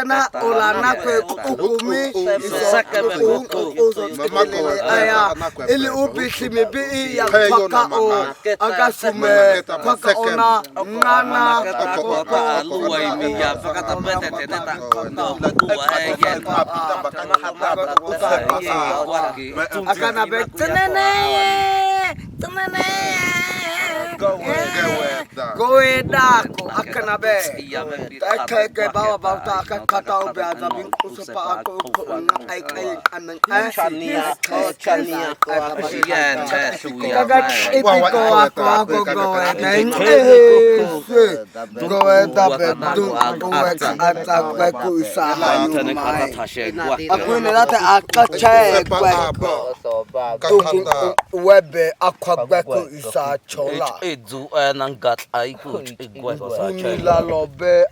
Tana olana kwe ukumi aya ili ubisi mibi ya kwaka o agasume kwaka ona ngana akana be tenene goeda ko akana be ke bawa bauta kata obe azabin usupa ako ai anan chania ko ipiko ako goeda bedu uweka atakwe kuisala akwene late akache webe akwagwe kuisa chola edu nangat ai ku igwe sa la lobe